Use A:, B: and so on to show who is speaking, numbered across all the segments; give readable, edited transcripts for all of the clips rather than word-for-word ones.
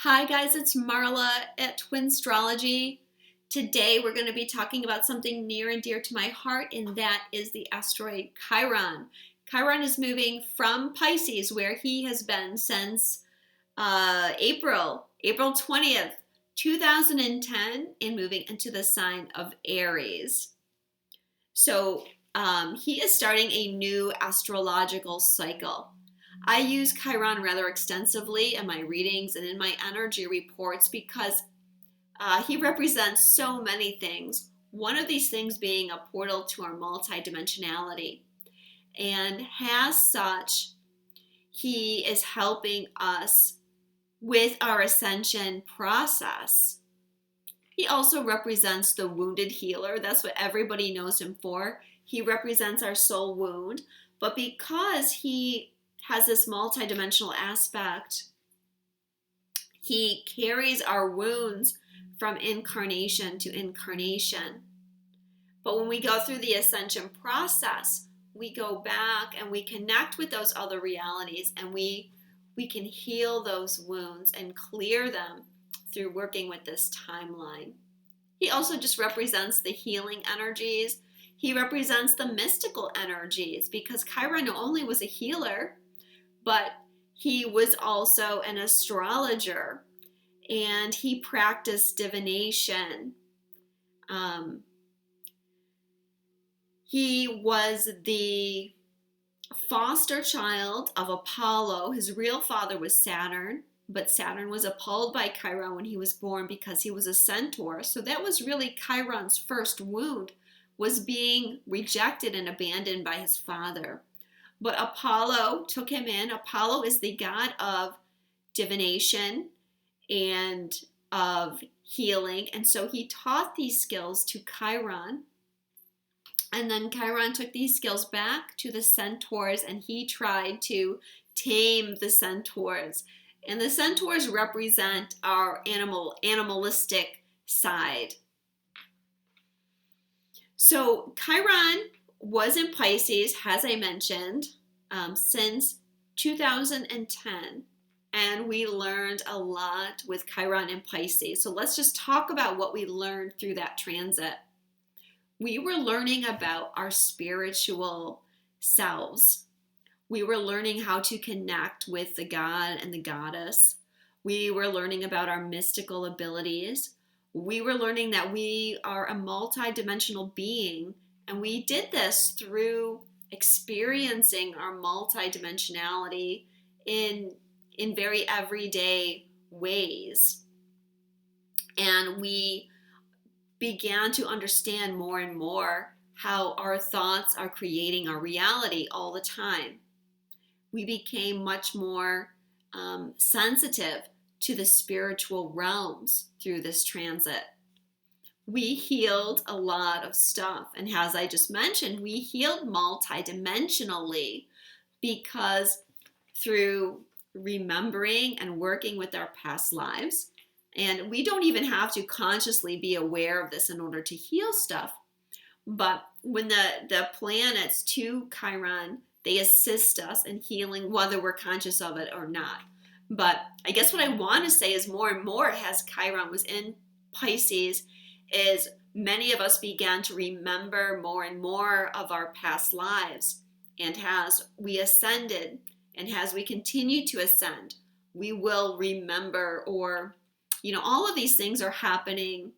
A: Hi guys, it's Marla at Twinstrology. Today we're going to be talking about something near and dear to my heart, and that is the asteroid Chiron. Chiron is moving from Pisces, where he has been since April 20th, 2010, and moving into the sign of Aries. So he is starting a new astrological cycle. I use Chiron rather extensively in my readings and in my energy reports because he represents so many things. One of these things being a portal to our multidimensionality. And as such, he is helping us with our ascension process. He also represents the wounded healer. That's what everybody knows him for. He represents our soul wound. But because he has this multidimensional aspect, he carries our wounds from incarnation to incarnation. But when we go through the ascension process, we go back and we connect with those other realities, and we can heal those wounds and clear them through working with this timeline. He also just represents the healing energies. He represents the mystical energies, because Chiron not only was a healer, but he was also an astrologer, and he practiced divination. He was the foster child of Apollo. His real father was Saturn, but Saturn was appalled by Chiron when he was born because he was a centaur. So that was really Chiron's first wound, was being rejected and abandoned by his father. But Apollo took him in. Apollo is the god of divination and of healing. And so he taught these skills to Chiron. And then Chiron took these skills back to the centaurs, and he tried to tame the centaurs. And the centaurs represent our animalistic side. So Chiron was in Pisces, as I mentioned, since 2010, and we learned a lot with Chiron in Pisces. So let's just talk about what we learned through that transit. We were learning about our spiritual selves. We were learning how to connect with the god and the goddess. We were learning about our mystical abilities. We were learning that we are a multidimensional being, and we did this through experiencing our multidimensionality in very everyday ways. And we began to understand more and more how our thoughts are creating our reality all the time. We became much more sensitive to the spiritual realms through this transit. We healed a lot of stuff. And as I just mentioned, we healed multidimensionally because through remembering and working with our past lives, and we don't even have to consciously be aware of this in order to heal stuff. But when the planets to Chiron, they assist us in healing whether we're conscious of it or not. But I guess what I want to say is more and more as Chiron was in Pisces, is many of us began to remember more and more of our past lives. And as we ascended, and as we continue to ascend, we will remember, or, all of these things are happening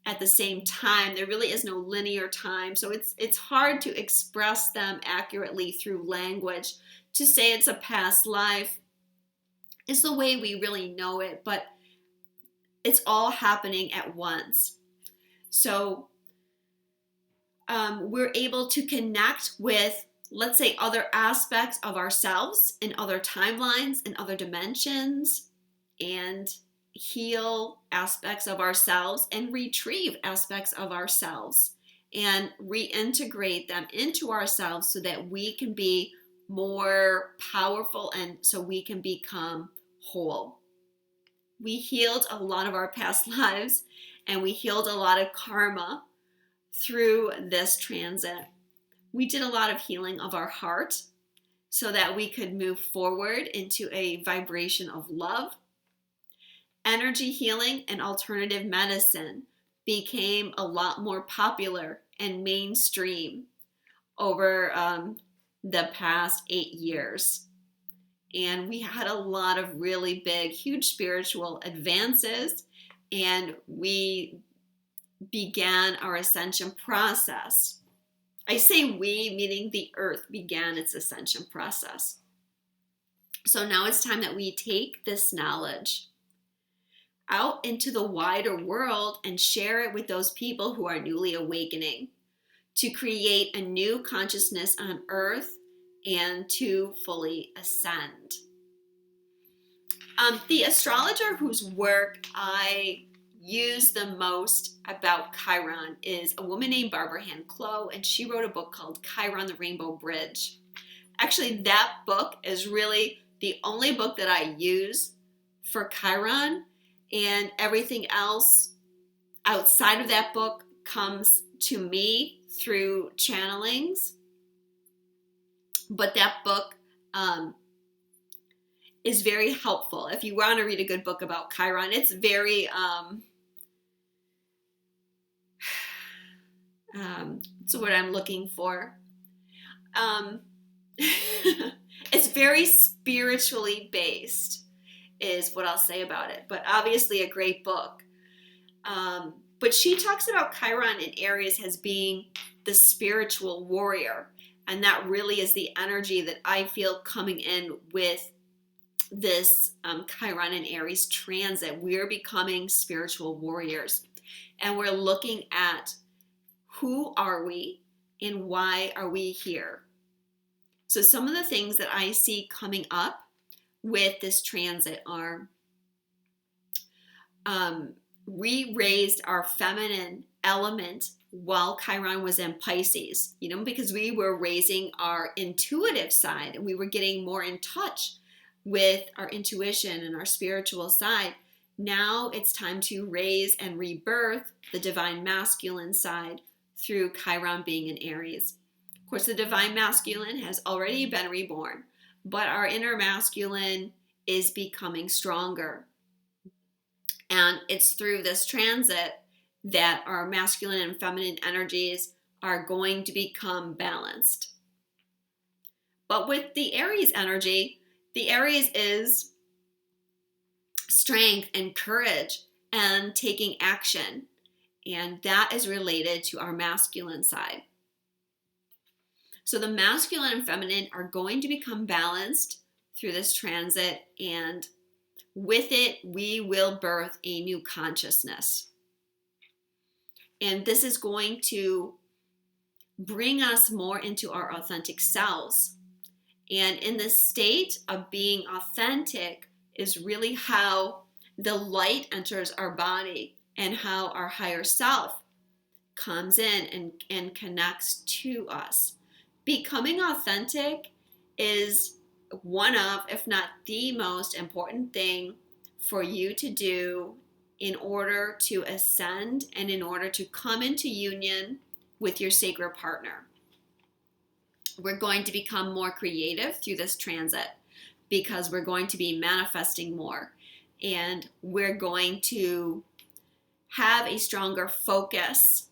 A: at the same time. There really is no linear time. So it's hard to express them accurately through language. To say it's a past life is the way we really know it, but it's all happening at once. So we're able to connect with, let's say, other aspects of ourselves in other timelines, in other dimensions, and heal aspects of ourselves and retrieve aspects of ourselves and reintegrate them into ourselves so that we can be more powerful and so we can become whole. We healed a lot of our past lives, and we healed a lot of karma through this transit. We did a lot of healing of our heart so that we could move forward into a vibration of love. Energy healing and alternative medicine became a lot more popular and mainstream over the past 8 years. And we had a lot of really big, huge spiritual advances, and we began our ascension process. I say we, meaning the earth began its ascension process. So now it's time that we take this knowledge out into the wider world and share it with those people who are newly awakening, to create a new consciousness on earth and to fully ascend. The astrologer whose work I use the most about Chiron is a woman named Barbara Hand Clow, and she wrote a book called Chiron, the Rainbow Bridge. Actually, that book is really the only book that I use for Chiron, and everything else outside of that book comes to me through channelings. But that book is very helpful if you want to read a good book about Chiron. It's very what's the word I'm looking for? It's very spiritually based, is what I'll say about it. But obviously a great book. But she talks about Chiron in Aries as being the spiritual warrior. And that really is the energy that I feel coming in with this Chiron in Aries transit. We're becoming spiritual warriors. And we're looking at who are we and why are we here? So some of the things that I see coming up with this transit are we raised our feminine element while Chiron was in Pisces, because we were raising our intuitive side and we were getting more in touch with our intuition and our spiritual side. Now it's time to raise and rebirth the divine masculine side through Chiron being in Aries. Of course, the divine masculine has already been reborn, but our inner masculine is becoming stronger. And it's through this transit that our masculine and feminine energies are going to become balanced. But with the Aries energy, the Aries is strength and courage and taking action. And that is related to our masculine side. So the masculine and feminine are going to become balanced through this transit, and with it, we will birth a new consciousness. And this is going to bring us more into our authentic selves. And in this state of being authentic is really how the light enters our body and how our higher self comes in and connects to us. Becoming authentic is one of, if not the most important thing for you to do in order to ascend and in order to come into union with your sacred partner. We're going to become more creative through this transit because we're going to be manifesting more, and we're going to have a stronger focus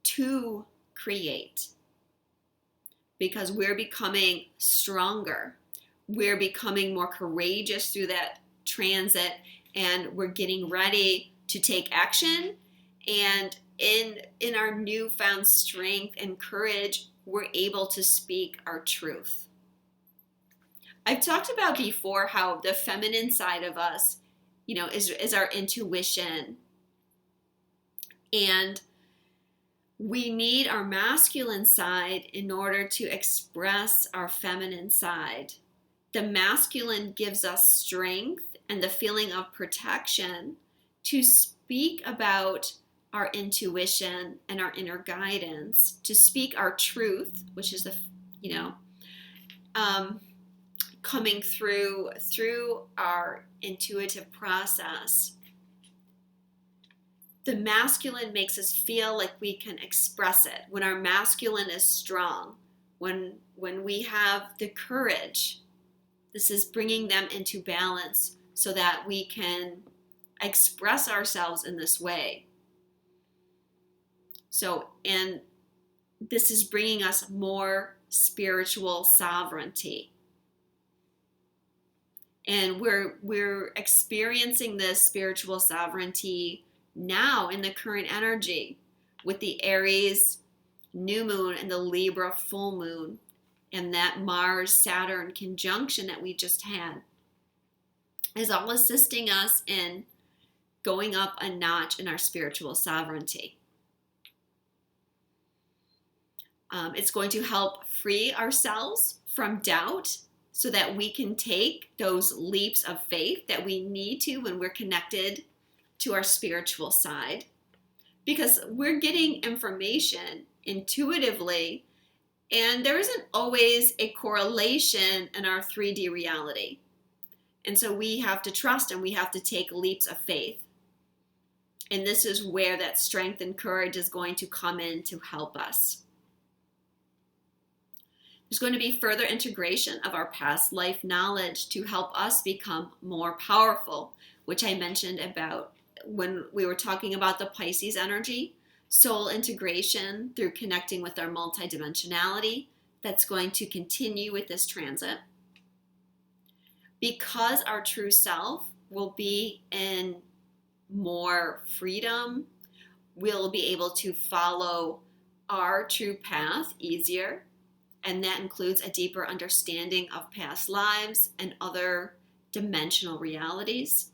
A: to create, because we're becoming stronger. We're becoming more courageous through that transit, and we're getting ready to take action. And in our newfound strength and courage, we're able to speak our truth. I've talked about before how the feminine side of us, is our intuition. And we need our masculine side in order to express our feminine side. The masculine gives us strength and the feeling of protection to speak about our intuition and our inner guidance, to speak our truth, which is coming through our intuitive process. The masculine makes us feel like we can express it. When our masculine is strong, when we have the courage, this is bringing them into balance so that we can express ourselves in this way. So, and this is bringing us more spiritual sovereignty. And we're experiencing this spiritual sovereignty now in the current energy with the Aries new moon and the Libra full moon and that Mars-Saturn conjunction that we just had is all assisting us in going up a notch in our spiritual sovereignty. It's going to help free ourselves from doubt so that we can take those leaps of faith that we need to when we're connected to our spiritual side. Because we're getting information intuitively, and there isn't always a correlation in our 3D reality. And so we have to trust and we have to take leaps of faith. And this is where that strength and courage is going to come in to help us. There's going to be further integration of our past life knowledge to help us become more powerful, which I mentioned about when we were talking about the Pisces energy, soul integration through connecting with our multidimensionality. That's going to continue with this transit. Because our true self will be in more freedom, we'll be able to follow our true path easier. And that includes a deeper understanding of past lives and other dimensional realities.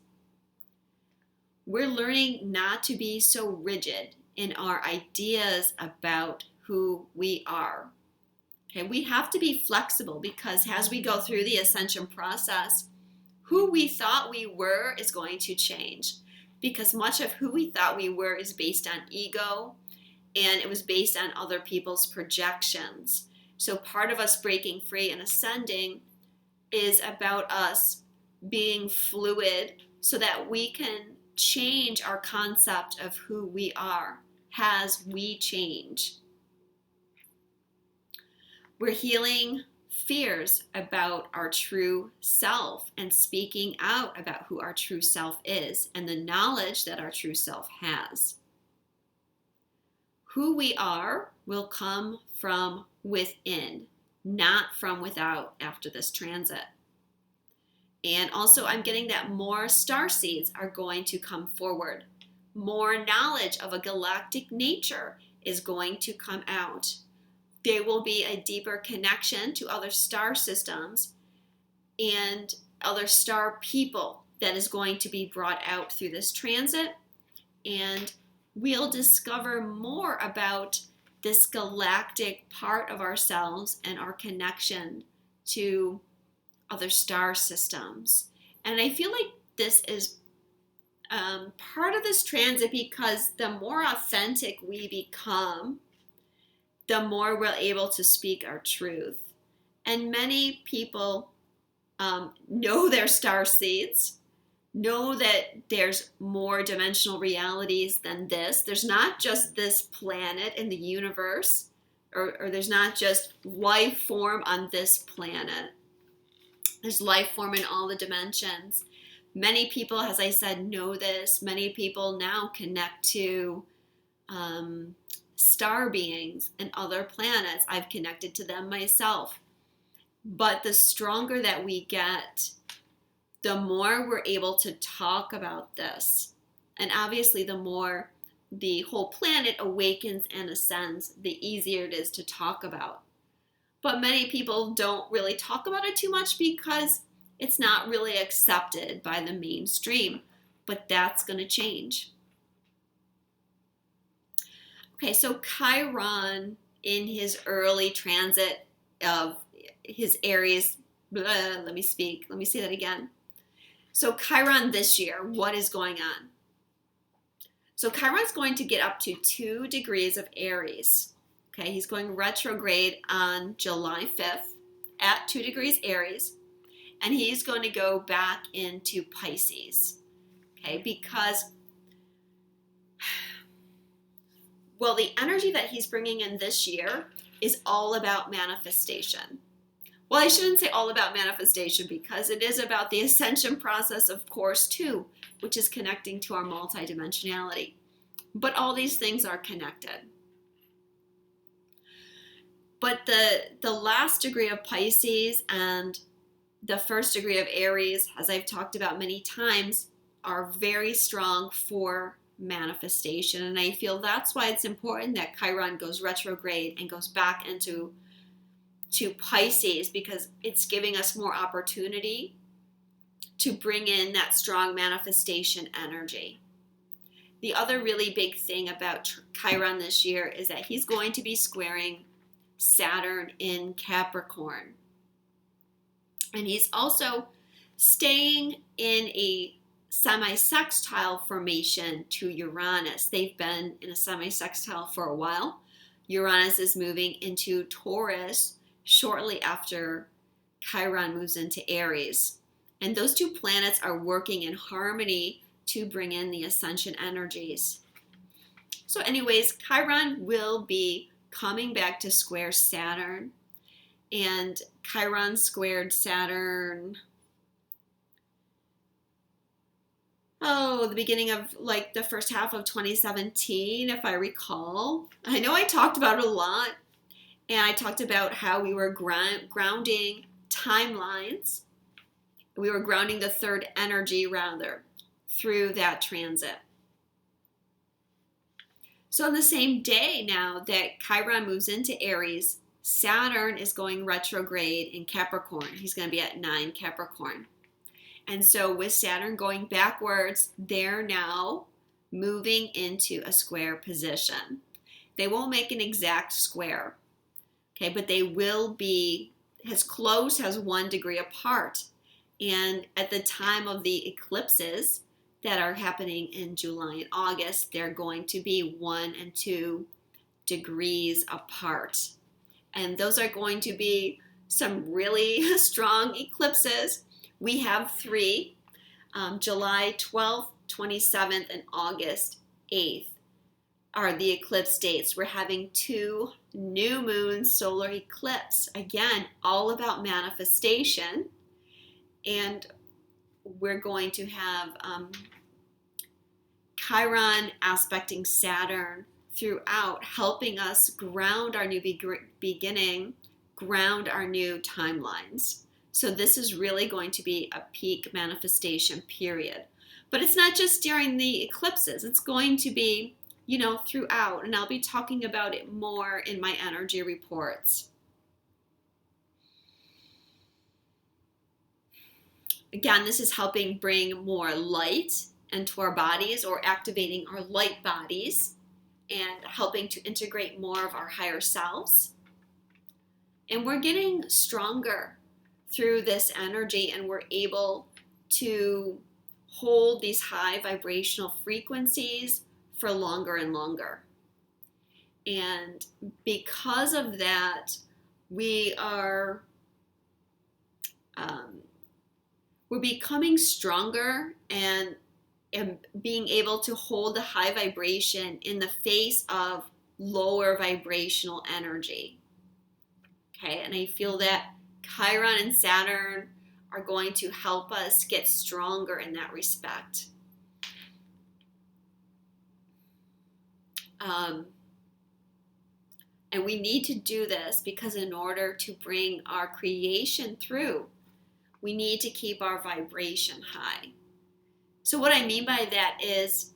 A: We're learning not to be so rigid in our ideas about who we are. Okay, we have to be flexible because as we go through the ascension process, who we thought we were is going to change because much of who we thought we were is based on ego and it was based on other people's projections. So part of us breaking free and ascending is about us being fluid so that we can change our concept of who we are as we change. We're healing fears about our true self and speaking out about who our true self is and the knowledge that our true self has. Who we are will come from within, not from without after this transit. And also I'm getting that more star seeds are going to come forward. More knowledge of a galactic nature is going to come out. There will be a deeper connection to other star systems and other star people that is going to be brought out through this transit. And we'll discover more about this galactic part of ourselves and our connection to other star systems. And I feel like this is part of this transit because the more authentic we become, the more we're able to speak our truth. And many people know their star seeds, know that there's more dimensional realities than this. There's not just this planet in the universe, or there's not just life form on this planet. There's life form in all the dimensions. Many people, as I said, know this. Many people now connect to star beings and other planets. I've connected to them myself. But the stronger that we get, the more we're able to talk about this. And obviously, the more the whole planet awakens and ascends, the easier it is to talk about. But many people don't really talk about it too much because it's not really accepted by the mainstream. But that's going to change. Okay, so Chiron in his early transit of his Aries, let me say that again. So Chiron this year, what is going on? So Chiron's going to get up to 2 degrees of Aries. Okay, he's going retrograde on July 5th at 2 degrees Aries, and he's going to go back into Pisces. Okay, because well, the energy that he's bringing in this year is all about manifestation. Well, I shouldn't say all about manifestation because it is about the ascension process, of course, too, which is connecting to our multidimensionality. But all these things are connected. But the last degree of Pisces and the first degree of Aries, as I've talked about many times, are very strong for manifestation. And I feel that's why it's important that Chiron goes retrograde and goes back into Pisces, because it's giving us more opportunity to bring in that strong manifestation energy. The other really big thing about Chiron this year is that he's going to be squaring Saturn in Capricorn. And he's also staying in a semi-sextile formation to Uranus. They've been in a semi-sextile for a while. Uranus is moving into Taurus shortly after Chiron moves into Aries. And those two planets are working in harmony to bring in the ascension energies. So anyways, Chiron will be coming back to square Saturn. And Chiron squared Saturn, the beginning of like the first half of 2017, if I recall. I know I talked about it a lot. And I talked about how we were grounding timelines. We were grounding the third energy, rather, through that transit. So on the same day now that Chiron moves into Aries, Saturn is going retrograde in Capricorn. He's going to be at 9 Capricorn. And so with Saturn going backwards, they're now moving into a square position. They won't make an exact square. Okay, but they will be as close as 1 degree apart. And at the time of the eclipses that are happening in July and August, they're going to be 1 and 2 degrees apart. And those are going to be some really strong eclipses. We have 3, July 12th, 27th, and August 8th. Are the eclipse dates. We're having 2 new moon solar eclipse. Again, all about manifestation. And we're going to have Chiron aspecting Saturn throughout, helping us ground our new beginning, ground our new timelines. So this is really going to be a peak manifestation period. But it's not just during the eclipses. It's going to be throughout, and I'll be talking about it more in my energy reports. Again, this is helping bring more light into our bodies, or activating our light bodies, and helping to integrate more of our higher selves. And we're getting stronger through this energy, and we're able to hold these high vibrational frequencies for longer and longer. And because of that, we're becoming stronger and being able to hold the high vibration in the face of lower vibrational energy. Okay, and I feel that Chiron and Saturn are going to help us get stronger in that respect. And we need to do this because in order to bring our creation through, we need to keep our vibration high. So what I mean by that is,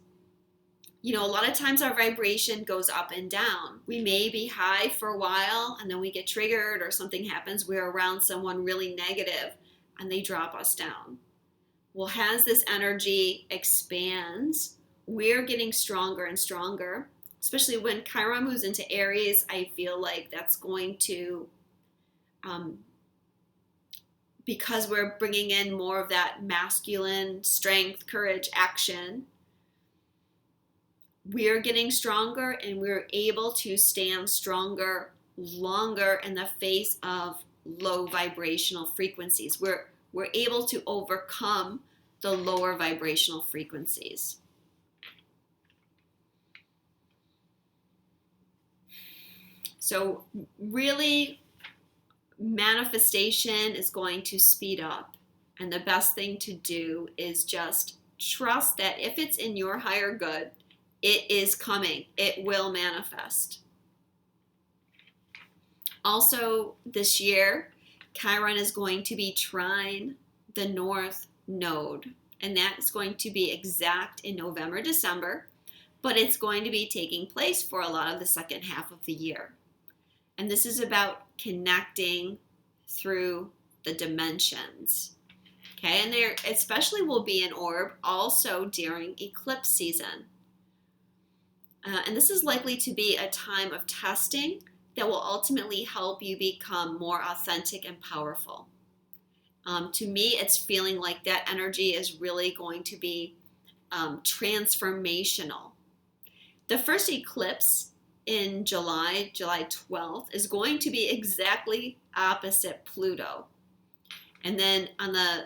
A: a lot of times our vibration goes up and down. We may be high for a while and then we get triggered or something happens. We're around someone really negative and they drop us down. Well, as this energy expands, we're getting stronger and stronger. Especially when Chiron moves into Aries, I feel like that's going to, because we're bringing in more of that masculine strength, courage, action, we're getting stronger and we're able to stand stronger, longer in the face of low vibrational frequencies. We're able to overcome the lower vibrational frequencies. So really manifestation is going to speed up. And the best thing to do is just trust that if it's in your higher good, it is coming. It will manifest. Also, this year, Chiron is going to be trine the North Node. And that's going to be exact in November, December. But it's going to be taking place for a lot of the second half of the year. And this is about connecting through the dimensions. Okay, and there especially will be an orb also during eclipse season. And this is likely to be a time of testing that will ultimately help you become more authentic and powerful. To me, it's feeling like that energy is really going to be transformational. The first eclipse in July 12th, is going to be exactly opposite Pluto. And then on the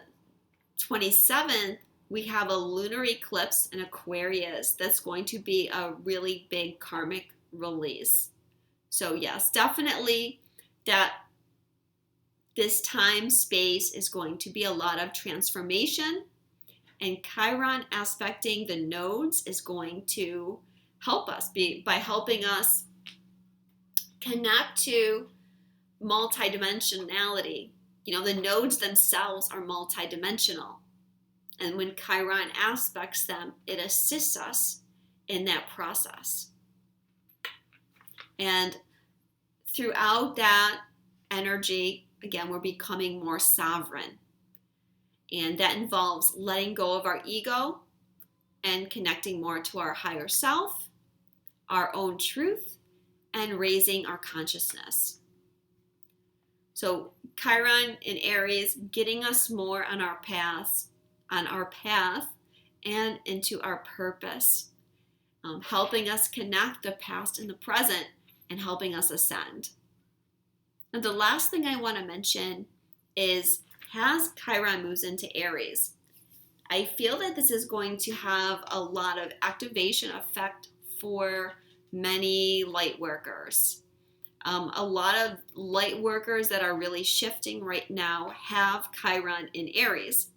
A: 27th, we have a lunar eclipse in Aquarius that's going to be a really big karmic release. So yes, definitely that this time space is going to be a lot of transformation, and Chiron aspecting the nodes is going to help us by helping us connect to multidimensionality. You know, the nodes themselves are multidimensional. And when Chiron aspects them, it assists us in that process. And throughout that energy, again, we're becoming more sovereign. And that involves letting go of our ego and connecting more to our higher self, our own truth, and raising our consciousness. So Chiron in Aries, getting us more on our path and into our purpose, helping us connect the past and the present, and helping us ascend. And the last thing I want to mention is, as Chiron moves into Aries, I feel that this is going to have a lot of activation effect for many light workers. A lot of light workers that are really shifting right now have Chiron in Aries.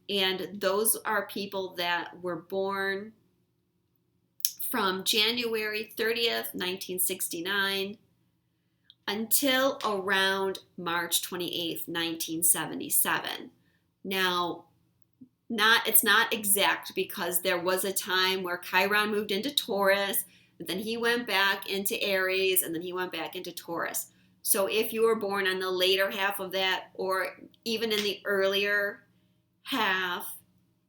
A: And those are people that were born from January 30th, 1969 until around March 28th, 1977. Now, it's not exact, because there was a time where Chiron moved into Taurus, but then he went back into Aries, and then he went back into Taurus. So if you were born on the later half of that, or even in the earlier half,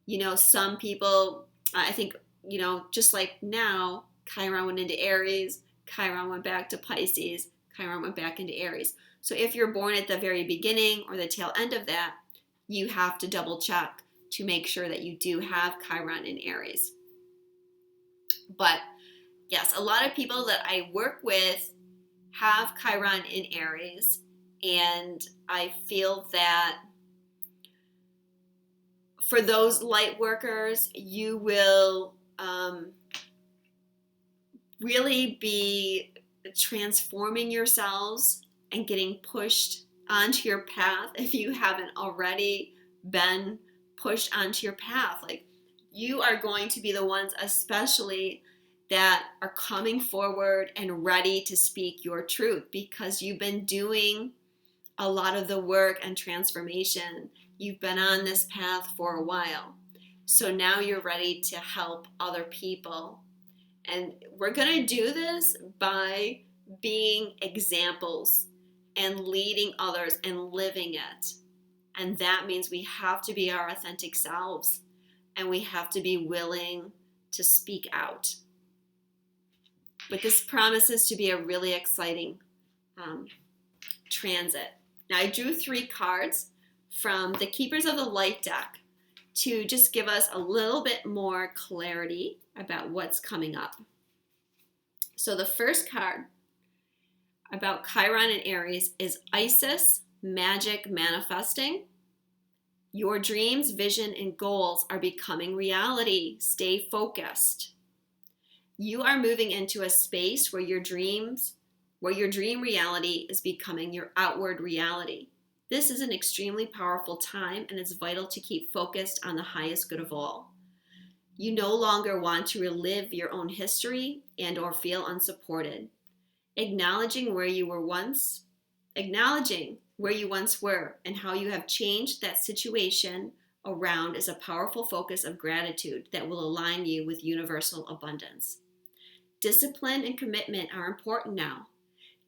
A: you know, some people, I think, you know, just like now, Chiron went into Aries, Chiron went back to Pisces, Chiron went back into Aries. So if you're born at the very beginning or the tail end of that, you have to double check to make sure that you do have Chiron in Aries. But yes, a lot of people that I work with have Chiron in Aries, and I feel that for those light workers, you will really be transforming yourselves and getting pushed onto your path if you haven't already been pushed onto your path. Like, you are going to be the ones especially that are coming forward and ready to speak your truth, because you've been doing a lot of the work and transformation. You've been on this path for a while. So now you're ready to help other people. And we're going to do this by being examples and leading others and living it. And that means we have to be our authentic selves, and we have to be willing to speak out. But this promises to be a really exciting transit. Now, I drew 3 cards from the Keepers of the Light deck to just give us a little bit more clarity about what's coming up. So the first card about Chiron and Aries is Isis, Magic Manifesting. Your dreams, vision, and goals are becoming reality. Stay focused. You are moving into a space where your dreams where your dream reality is becoming your outward reality. This is an extremely powerful time, and it's vital to keep focused on the highest good of all. You no longer want to relive your own history and or feel unsupported. Acknowledging where you once were and how you have changed that situation around is a powerful focus of gratitude that will align you with universal abundance. Discipline and commitment are important now.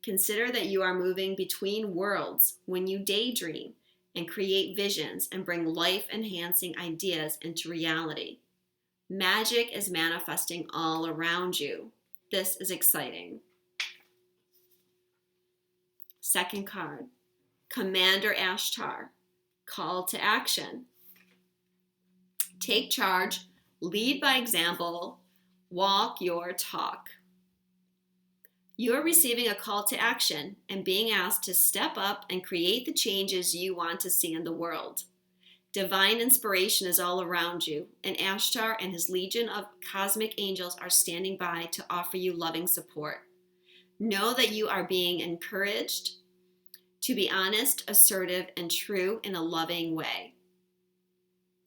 A: Consider that you are moving between worlds when you daydream and create visions and bring life-enhancing ideas into reality. Magic is manifesting all around you. This is exciting. Second card, Commander Ashtar, call to action. Take charge, lead by example, walk your talk. You are receiving a call to action and being asked to step up and create the changes you want to see in the world. Divine inspiration is all around you, and Ashtar and his legion of cosmic angels are standing by to offer you loving support. Know that you are being encouraged to be honest, assertive, and true in a loving way.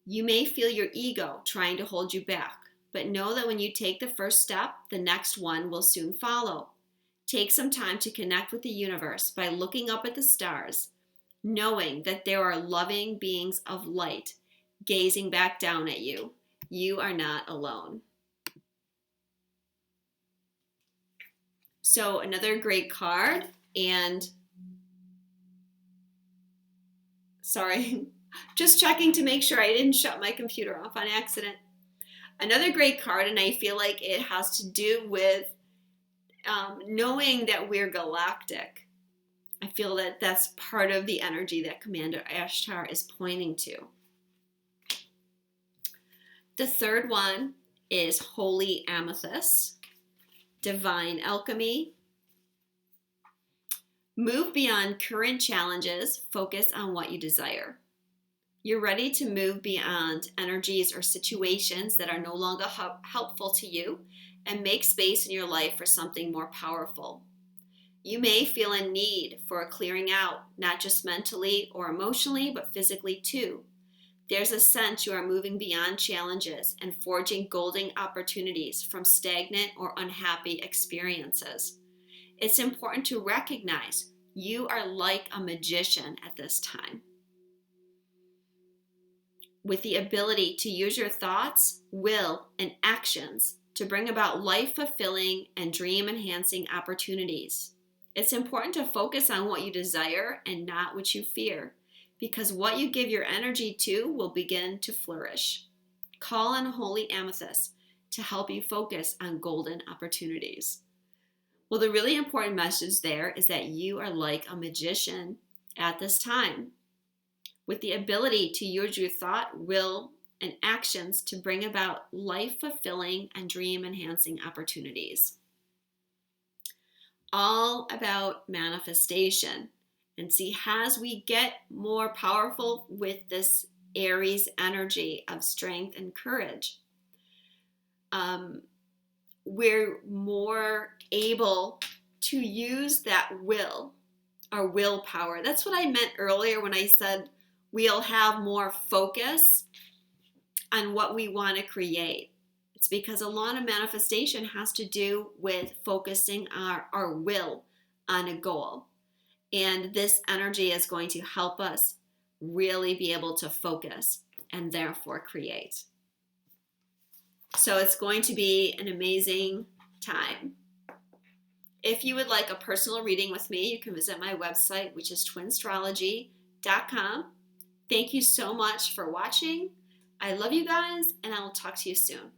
A: You may feel your ego trying to hold you back, but know that when you take the first step, the next one will soon follow. Take some time to connect with the universe by looking up at the stars, knowing that there are loving beings of light gazing back down at you. You are not alone. So another great card, and sorry, just checking to make sure I didn't shut my computer off on accident. Another great card, and I feel like it has to do with knowing that we're galactic. I feel that that's part of the energy that Commander Ashtar is pointing to. The third one is Holy Amethyst, Divine Alchemy. Move beyond current challenges, focus on what you desire. You're ready to move beyond energies or situations that are no longer helpful to you and make space in your life for something more powerful. You may feel a need for a clearing out, not just mentally or emotionally, but physically too. There's a sense you are moving beyond challenges and forging golden opportunities from stagnant or unhappy experiences. It's important to recognize you are like a magician at this time, with the ability to use your thoughts, will, and actions to bring about life-fulfilling and dream-enhancing opportunities. It's important to focus on what you desire and not what you fear, because what you give your energy to will begin to flourish. Call on Holy Amethyst to help you focus on golden opportunities. Well, the really important message there is that you are like a magician at this time, with the ability to use your thought, will, and actions to bring about life-fulfilling and dream-enhancing opportunities. All about manifestation. And see, as we get more powerful with this Aries energy of strength and courage, we're more able to use that will, our willpower. That's what I meant earlier when I said we'll have more focus on what we want to create. It's because a lot of manifestation has to do with focusing our will on a goal. And this energy is going to help us really be able to focus and therefore create. So it's going to be an amazing time. If you would like a personal reading with me, you can visit my website, which is twinstrology.com. Thank you so much for watching. I love you guys, and I will talk to you soon.